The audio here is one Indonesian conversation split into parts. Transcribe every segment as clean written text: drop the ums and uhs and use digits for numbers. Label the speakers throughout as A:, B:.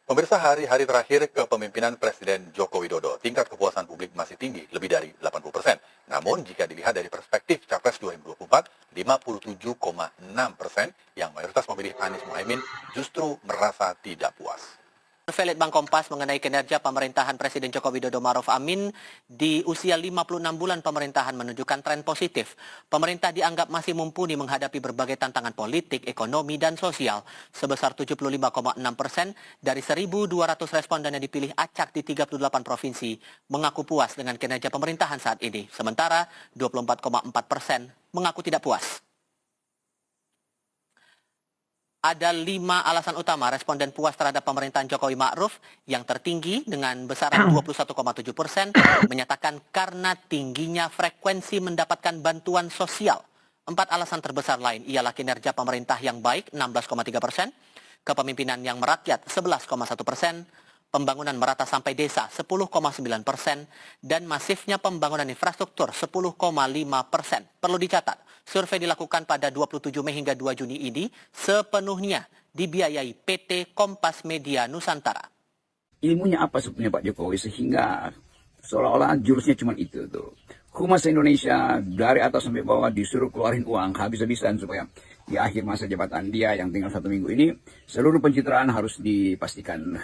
A: Pemirsa, hari-hari terakhir kepemimpinan Presiden Joko Widodo, tingkat kepuasan publik masih tinggi, lebih dari 80%. Namun, jika dilihat dari perspektif Capres 2024, 57,6% yang mayoritas memilih Anies Mohaimin justru merasa tidak puas.
B: Survei Litbang Kompas mengenai kinerja pemerintahan Presiden Joko Widodo Ma'ruf Amin di usia 56 bulan pemerintahan menunjukkan tren positif. Pemerintah dianggap masih mumpuni menghadapi berbagai tantangan politik, ekonomi, dan sosial. Sebesar 75,6% dari 1.200 responden yang dipilih acak di 38 provinsi mengaku puas dengan kinerja pemerintahan saat ini. Sementara 24,4% mengaku tidak puas. Ada 5 alasan utama responden puas terhadap pemerintahan Jokowi Ma'ruf. Yang tertinggi dengan besaran 21,7% menyatakan karena tingginya frekuensi mendapatkan bantuan sosial. 4 alasan terbesar lain ialah kinerja pemerintah yang baik 16,3%, kepemimpinan yang merakyat 11,1%, pembangunan merata sampai desa 10,9%, dan masifnya pembangunan infrastruktur 10,5%. Perlu dicatat, survei dilakukan pada 27 Mei hingga 2 Juni ini sepenuhnya dibiayai PT Kompas Media Nusantara.
C: Ilmunya apa sebenarnya Pak Jokowi sehingga seolah-olah jurusnya cuma itu tuh. Humas Indonesia dari atas sampai bawah disuruh keluarin uang habis-habisan supaya di akhir masa jabatan dia yang tinggal 1 minggu ini seluruh pencitraan harus dipastikan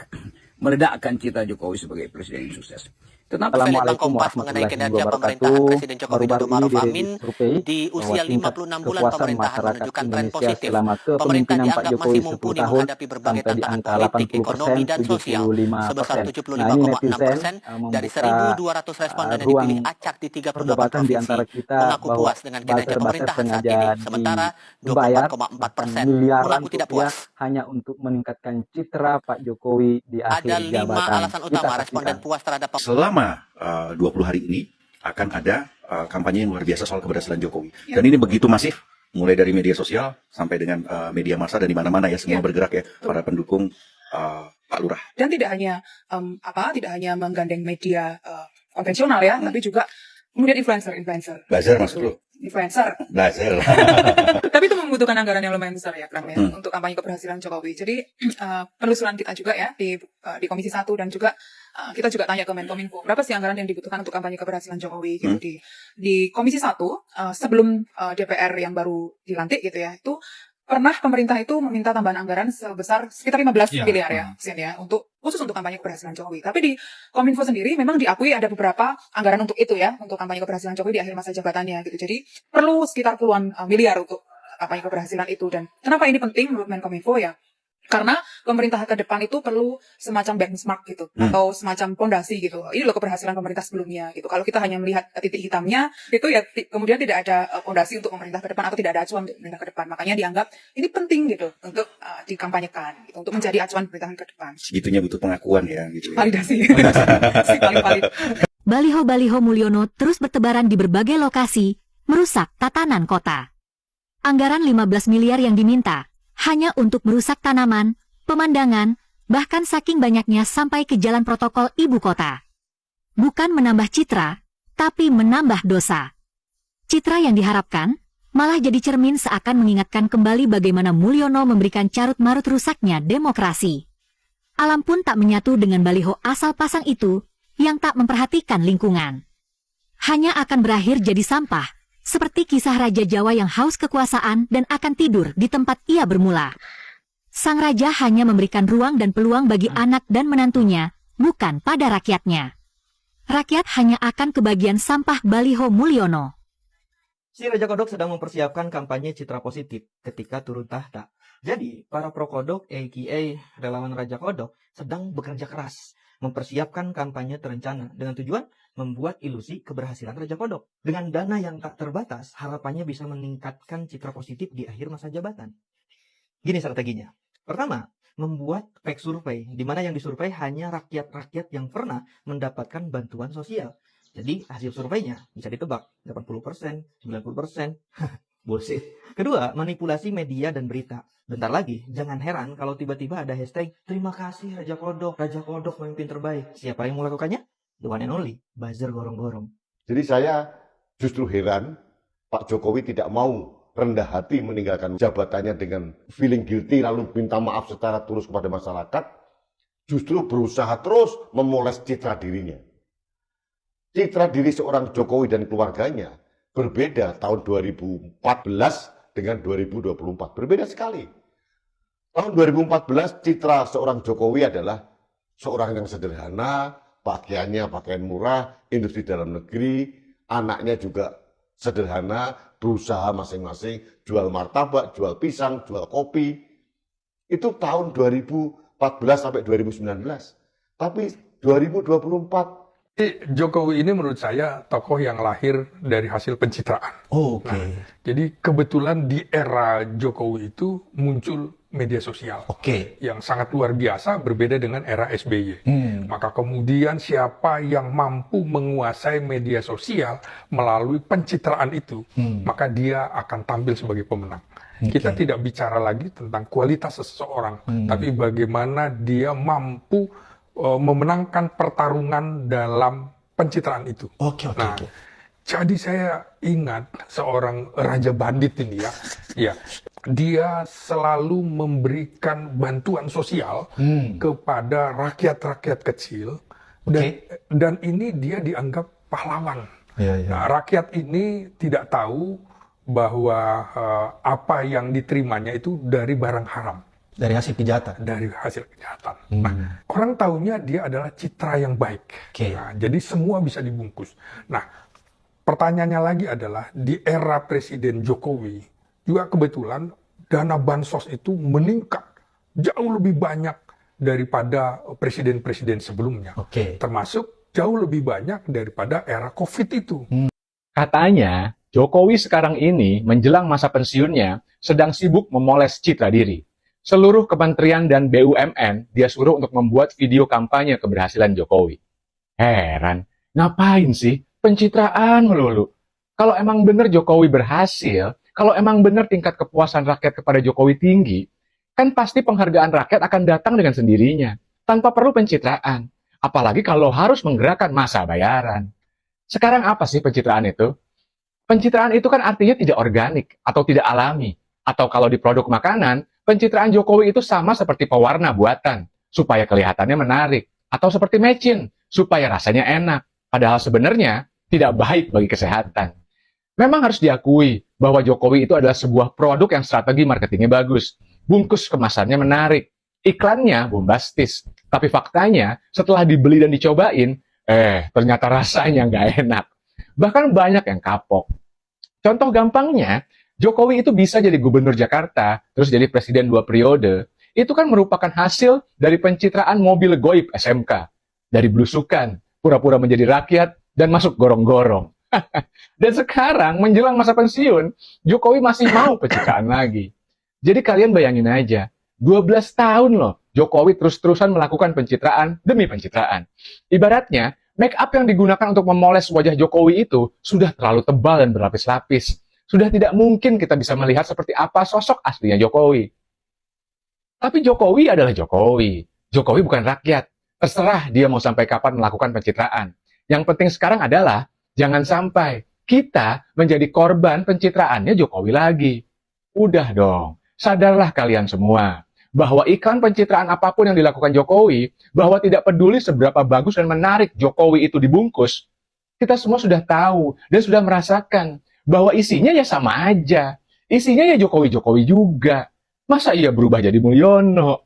C: meledakkan cita Jokowi sebagai presiden yang sukses.
B: Assalamualaikum warahmatullahi wabarakatuh. Presiden Joko Widodo Ma'ruf Amin di usia 56 bulan pemerintahan menunjukkan tren positif. Pemerintah dianggap masih mumpuni menghadapi berbagai tantangan politik, ekonomi, dan sosial. Sebesar 75,6% dari 1.200 responden yang dipilih acak di 38 provinsi mengaku puas dengan kinerja pemerintahan saat ini. Sementara 24,4% mengaku tidak puas.
D: Hanya untuk meningkatkan citra Pak Jokowi di akhir
B: jabatan. Ada 5 alasan utama responden puas terhadap
E: selama 20 hari ini akan ada kampanye yang luar biasa soal keberhasilan Jokowi. Dan ini begitu masif, mulai dari media sosial sampai dengan media massa dan di mana-mana ya semua bergerak ya para pendukung Pak Lurah.
F: Dan tidak hanya menggandeng media konvensional ya, tapi juga kemudian influencer.
E: Buzzer maksud lu?
F: Influencer.
E: Buzzer.
F: Tapi itu membutuhkan anggaran yang lumayan besar ya, Kram, ya, untuk kampanye keberhasilan Jokowi. Jadi penelusuran kita juga ya di Komisi 1 dan juga kita juga tanya ke Menkominfo, berapa sih anggaran yang dibutuhkan untuk kampanye keberhasilan Jokowi gitu di Komisi 1 sebelum DPR yang baru dilantik gitu ya. Itu pernah pemerintah itu meminta tambahan anggaran sebesar sekitar 15 miliar ya, Sen, ya, khusus untuk kampanye keberhasilan Jokowi. Tapi di Kominfo sendiri memang diakui ada beberapa anggaran untuk itu ya, untuk kampanye keberhasilan Jokowi di akhir masa jabatannya gitu. Jadi perlu sekitar puluhan miliar untuk kampanye keberhasilan itu. Dan kenapa ini penting menurut Menkominfo ya? Karena pemerintah ke depan itu perlu semacam benchmark gitu, atau semacam fondasi gitu. Ini loh keberhasilan pemerintah sebelumnya gitu. Kalau kita hanya melihat titik hitamnya, itu ya kemudian tidak ada fondasi untuk pemerintah ke depan atau tidak ada acuan untuk pemerintah ke depan. Makanya dianggap ini penting gitu untuk dikampanyekan, gitu, untuk menjadi acuan pemerintahan ke depan.
E: Segitunya butuh pengakuan ya. Gitu.
F: Validasi, si paling valid.
G: Baliho-baliho Mulyono terus bertebaran di berbagai lokasi, merusak tatanan kota. Anggaran 15 miliar yang diminta hanya untuk merusak tanaman, pemandangan, bahkan saking banyaknya sampai ke jalan protokol ibu kota. Bukan menambah citra, tapi menambah dosa. Citra yang diharapkan malah jadi cermin seakan mengingatkan kembali bagaimana Mulyono memberikan carut-marut rusaknya demokrasi. Alam pun tak menyatu dengan baliho asal pasang itu yang tak memperhatikan lingkungan. Hanya akan berakhir jadi sampah, seperti kisah Raja Jawa yang haus kekuasaan dan akan tidur di tempat ia bermula. Sang raja hanya memberikan ruang dan peluang bagi anak dan menantunya, bukan pada rakyatnya. Rakyat hanya akan kebagian sampah baliho Mulyono.
H: Si Raja Kodok sedang mempersiapkan kampanye citra positif ketika turun tahta. Jadi, para pro Kodok, a.k.a. relawan Raja Kodok, sedang bekerja keras mempersiapkan kampanye terencana dengan tujuan membuat ilusi keberhasilan Raja Kodok. Dengan dana yang tak terbatas, harapannya bisa meningkatkan citra positif di akhir masa jabatan. Gini strateginya. Pertama, membuat fake survei, di mana yang disurvei hanya rakyat-rakyat yang pernah mendapatkan bantuan sosial. Jadi hasil surveinya bisa ditebak 80%, 90%. Bullshit. Kedua, manipulasi media dan berita. Bentar lagi, jangan heran kalau tiba-tiba ada hashtag terima kasih Raja Kodok pemimpin terbaik. Siapa yang melakukannya? The one and only, buzzer gorong-gorong.
I: Jadi saya justru heran Pak Jokowi tidak mau rendah hati meninggalkan jabatannya dengan feeling guilty lalu minta maaf secara tulus kepada masyarakat. justru berusaha terus memoles citra dirinya. Citra diri seorang Jokowi dan keluarganya berbeda tahun 2014 dengan 2024. Berbeda sekali. Tahun 2014 citra seorang Jokowi adalah seorang yang sederhana, pakaiannya pakaian murah, industri dalam negeri, anaknya juga sederhana, berusaha masing-masing, jual martabak, jual pisang, jual kopi. Itu tahun 2014 sampai 2019. Tapi 2024
J: Jokowi ini menurut saya tokoh yang lahir dari hasil pencitraan.
H: Oke.
J: Nah, jadi kebetulan di era Jokowi itu muncul media sosial
H: Oke.
J: yang sangat luar biasa, berbeda dengan era SBY. Maka kemudian siapa yang mampu menguasai media sosial melalui pencitraan itu, maka dia akan tampil sebagai pemenang. Kita tidak bicara lagi tentang kualitas seseorang, tapi bagaimana dia mampu memenangkan pertarungan dalam pencitraan itu.
H: Oke.
J: Nah, jadi saya ingat seorang Raja Bandit ini ya, dia selalu memberikan bantuan sosial kepada rakyat-rakyat kecil, dan ini dia dianggap pahlawan. Nah, rakyat ini tidak tahu bahwa apa yang diterimanya itu dari barang haram.
H: Dari hasil kejahatan.
J: Dari hasil kejahatan. Nah, orang tahunya dia adalah citra yang baik. Nah, jadi semua bisa dibungkus. Nah, pertanyaannya lagi adalah di era Presiden Jokowi juga kebetulan dana bansos itu meningkat jauh lebih banyak daripada presiden-presiden sebelumnya. Termasuk jauh lebih banyak daripada era COVID itu.
K: Katanya, Jokowi sekarang ini menjelang masa pensiunnya sedang sibuk memoles citra diri. Seluruh kementerian dan BUMN dia suruh untuk membuat video kampanye keberhasilan Jokowi. Heran, ngapain sih pencitraan melulu? Kalau emang bener Jokowi berhasil, kalau emang bener tingkat kepuasan rakyat kepada Jokowi tinggi, kan pasti penghargaan rakyat akan datang dengan sendirinya, tanpa perlu pencitraan. Apalagi kalau harus menggerakkan massa bayaran. Sekarang apa sih pencitraan itu? Pencitraan itu kan artinya tidak organik atau tidak alami. Atau kalau di produk makanan, pencitraan Jokowi itu sama seperti pewarna buatan, supaya kelihatannya menarik. Atau seperti mecin, supaya rasanya enak. Padahal sebenarnya tidak baik bagi kesehatan. Memang harus diakui bahwa Jokowi itu adalah sebuah produk yang strategi marketingnya bagus. Bungkus kemasannya menarik. Iklannya bombastis. Tapi faktanya, setelah dibeli dan dicobain, ternyata rasanya nggak enak. Bahkan banyak yang kapok. Contoh gampangnya, Jokowi itu bisa jadi gubernur Jakarta, terus jadi presiden 2 periode. Itu kan merupakan hasil dari pencitraan mobil goib SMK. Dari belusukan, pura-pura menjadi rakyat, dan masuk gorong-gorong. Dan sekarang, menjelang masa pensiun, Jokowi masih mau pencitraan lagi. Jadi kalian bayangin aja, 12 tahun loh, Jokowi terus-terusan melakukan pencitraan demi pencitraan. Ibaratnya, make up yang digunakan untuk memoles wajah Jokowi itu sudah terlalu tebal dan berlapis-lapis. Sudah tidak mungkin kita bisa melihat seperti apa sosok aslinya Jokowi. Tapi Jokowi adalah Jokowi. Jokowi bukan rakyat. Terserah dia mau sampai kapan melakukan pencitraan. Yang penting sekarang adalah, jangan sampai kita menjadi korban pencitraannya Jokowi lagi. Udah dong, sadarlah kalian semua. Bahwa iklan pencitraan apapun yang dilakukan Jokowi, bahwa tidak peduli seberapa bagus dan menarik Jokowi itu dibungkus, kita semua sudah tahu dan sudah merasakan bahwa isinya ya sama aja. Isinya ya Jokowi-Jokowi juga. Masa ia berubah jadi Mulyono?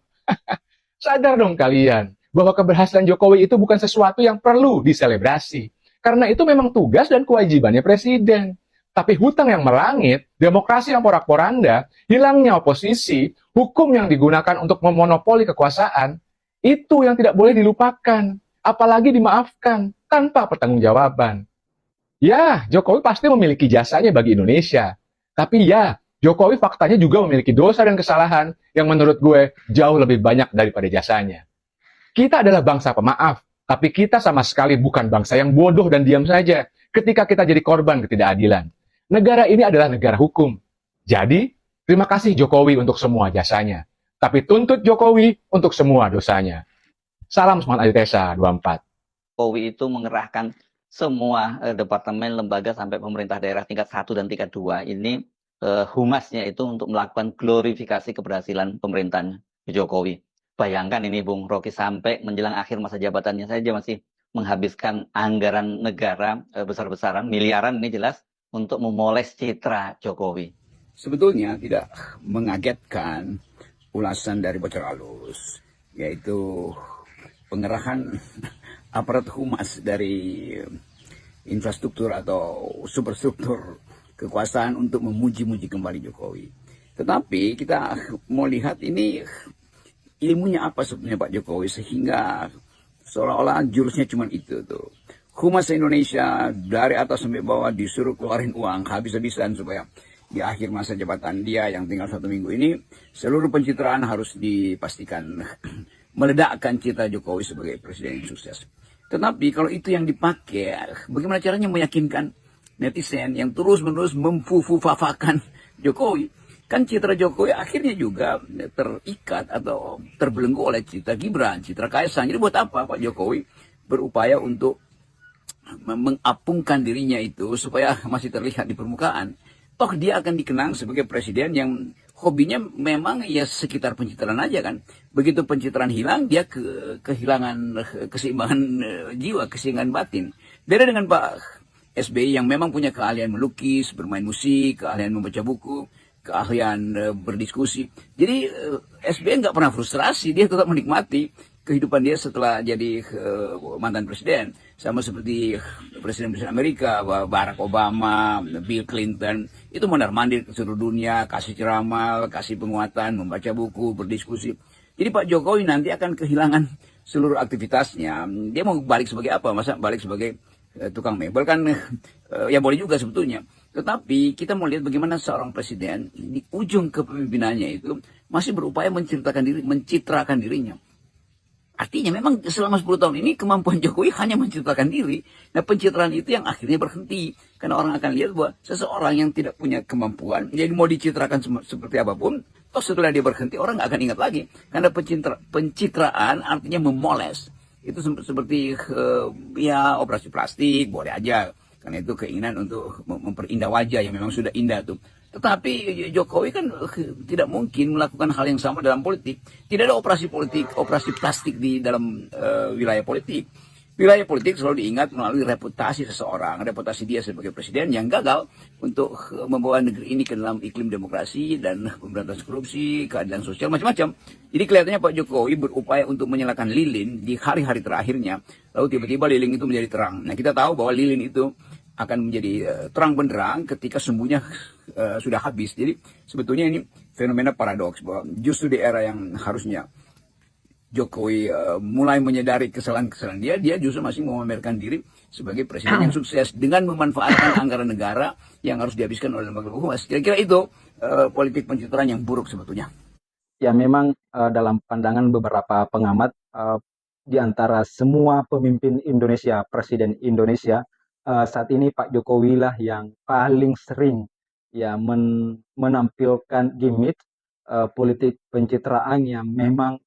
K: Sadar dong kalian, bahwa keberhasilan Jokowi itu bukan sesuatu yang perlu diselebrasi. Karena itu memang tugas dan kewajibannya presiden. Tapi hutang yang melangit, demokrasi yang porak-poranda, hilangnya oposisi, hukum yang digunakan untuk memonopoli kekuasaan, itu yang tidak boleh dilupakan. Apalagi dimaafkan, tanpa pertanggungjawaban. Ya, Jokowi pasti memiliki jasanya bagi Indonesia. Tapi ya, Jokowi faktanya juga memiliki dosa dan kesalahan yang menurut gue jauh lebih banyak daripada jasanya. Kita adalah bangsa pemaaf, tapi kita sama sekali bukan bangsa yang bodoh dan diam saja ketika kita jadi korban ketidakadilan. Negara ini adalah negara hukum. Jadi, terima kasih Jokowi untuk semua jasanya. Tapi tuntut Jokowi untuk semua dosanya. Salam semangat Aditesa 24.
L: Jokowi itu mengerahkan semua departemen, lembaga, sampai pemerintah daerah tingkat 1 dan tingkat 2. Ini humasnya itu untuk melakukan glorifikasi keberhasilan pemerintahan Jokowi. bayangkan ini Bung Rocky sampai menjelang akhir masa jabatannya saja masih menghabiskan anggaran negara besar-besaran, miliaran ini jelas untuk memoles citra Jokowi.
C: Sebetulnya tidak mengagetkan ulasan dari bocor halus, yaitu pengerahan aparat humas dari infrastruktur atau superstruktur kekuasaan untuk memuji-muji kembali Jokowi. Tetapi kita mau lihat ini ilmunya apa sebenarnya Pak Jokowi sehingga seolah-olah jurusnya cuma itu tuh. Humas Indonesia dari atas sampai bawah disuruh keluarin uang habis-habisan supaya di akhir masa jabatan dia yang tinggal 1 minggu ini seluruh pencitraan harus dipastikan meledakkan citra Jokowi sebagai presiden yang sukses. Tetapi kalau itu yang dipakai, bagaimana caranya meyakinkan netizen yang terus-menerus memfufafakan Jokowi? Kan citra Jokowi akhirnya juga terikat atau terbelenggu oleh citra Gibran, citra Kaisang. Jadi buat apa Pak Jokowi berupaya untuk mengapungkan dirinya itu supaya masih terlihat di permukaan? Toh dia akan dikenang sebagai presiden yang hobinya memang ya sekitar pencitraan aja kan. Begitu pencitraan hilang, dia kehilangan keseimbangan jiwa, keseimbangan batin. Beda dengan Pak SBY yang memang punya keahlian melukis, bermain musik, keahlian membaca buku, keahlian berdiskusi. Jadi SBY nggak pernah frustrasi, dia tetap menikmati kehidupan dia setelah jadi mantan presiden. Sama seperti presiden-presiden Amerika, Barack Obama, Bill Clinton, itu mondar-mandir ke seluruh dunia, kasih ceramah, kasih penguatan, membaca buku, berdiskusi. Jadi Pak Jokowi nanti akan kehilangan seluruh aktivitasnya. Dia mau balik sebagai apa? Masa balik sebagai tukang mebel kan ya boleh juga sebetulnya. Tetapi kita mau lihat bagaimana seorang presiden di ujung kepemimpinannya itu masih berupaya mencitrakan dirinya. Artinya memang selama 10 tahun ini kemampuan Jokowi hanya mencitrakan diri. Nah pencitraan itu yang akhirnya berhenti. Karena orang akan lihat bahwa seseorang yang tidak punya kemampuan, jadi mau dicitrakan seperti apapun, toh setelah dia berhenti orang nggak akan ingat lagi. Karena pencitraan artinya memoles. Itu seperti ya operasi plastik, boleh aja. Karena itu keinginan untuk memperindah wajah yang memang sudah indah tuh. Tetapi Jokowi kan tidak mungkin melakukan hal yang sama dalam politik. Tidak ada operasi politik, operasi plastik di dalam wilayah politik. Wilayah politik selalu diingat melalui reputasi seseorang, reputasi dia sebagai presiden yang gagal untuk membawa negeri ini ke dalam iklim demokrasi dan pemberantasan korupsi, keadilan sosial, macam-macam. Jadi kelihatannya Pak Jokowi berupaya untuk menyalakan lilin di hari-hari terakhirnya, lalu tiba-tiba lilin itu menjadi terang. Nah kita tahu bahwa lilin itu akan menjadi terang benderang ketika sumbunya sudah habis. Jadi sebetulnya ini fenomena paradoks bahwa justru di era yang harusnya Jokowi mulai menyadari kesalahan-kesalahan dia justru masih memamerkan diri sebagai presiden yang sukses dengan memanfaatkan anggaran negara yang harus dihabiskan oleh lembaga humas. Kira-kira itu politik pencitraan yang buruk sebetulnya.
D: Ya memang dalam pandangan beberapa pengamat di antara semua pemimpin Indonesia, presiden Indonesia, saat ini Pak Jokowi lah yang paling sering ya menampilkan gimmick politik pencitraan yang memang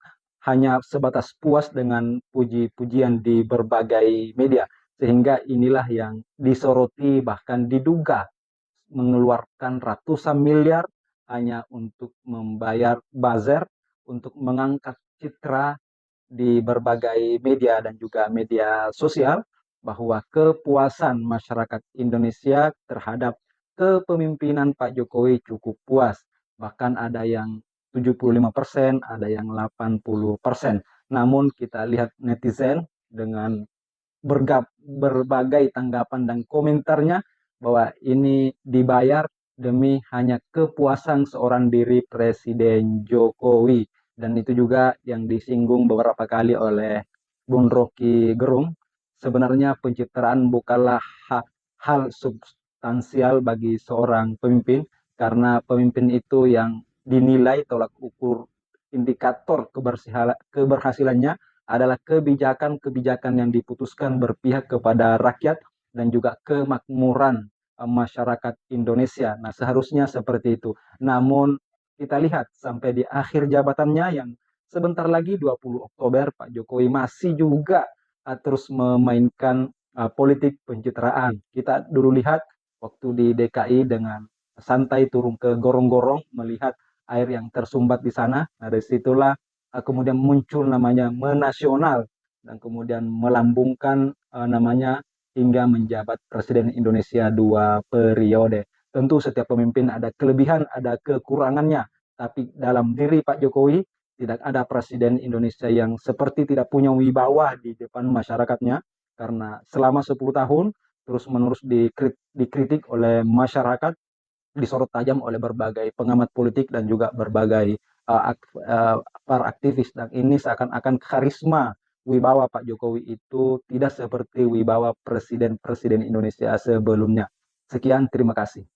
D: hanya sebatas puas dengan puji-pujian di berbagai media, sehingga inilah yang disoroti bahkan diduga mengeluarkan ratusan miliar hanya untuk membayar buzzer untuk mengangkat citra di berbagai media dan juga media sosial bahwa kepuasan masyarakat Indonesia terhadap kepemimpinan Pak Jokowi cukup puas. Bahkan ada yang 75%, ada yang 80%. Namun kita lihat netizen dengan berbagai tanggapan dan komentarnya bahwa ini dibayar demi hanya kepuasan seorang diri Presiden Jokowi. Dan itu juga yang disinggung beberapa kali oleh Bung Rocky Gerung. Sebenarnya pencitraan bukanlah hal substansial bagi seorang pemimpin, karena pemimpin itu yang dinilai tolak ukur indikator keberhasilannya adalah kebijakan-kebijakan yang diputuskan berpihak kepada rakyat dan juga kemakmuran masyarakat Indonesia. Nah, seharusnya seperti itu. Namun kita lihat sampai di akhir jabatannya yang sebentar lagi 20 Oktober Pak Jokowi masih juga terus memainkan politik pencitraan. Kita dulu lihat waktu di DKI dengan santai turun ke gorong-gorong melihat air yang tersumbat di sana. Nah, dari situlah kemudian muncul namanya menasional, dan kemudian melambungkan namanya hingga menjabat Presiden Indonesia 2 periode. Tentu setiap pemimpin ada kelebihan, ada kekurangannya, tapi dalam diri Pak Jokowi tidak ada Presiden Indonesia yang seperti tidak punya wibawa di depan masyarakatnya, karena selama 10 tahun terus-menerus dikritik oleh masyarakat, disorot tajam oleh berbagai pengamat politik dan juga berbagai para aktivis, dan ini seakan-akan karisma wibawa Pak Jokowi itu tidak seperti wibawa presiden-presiden Indonesia sebelumnya. Sekian, terima kasih.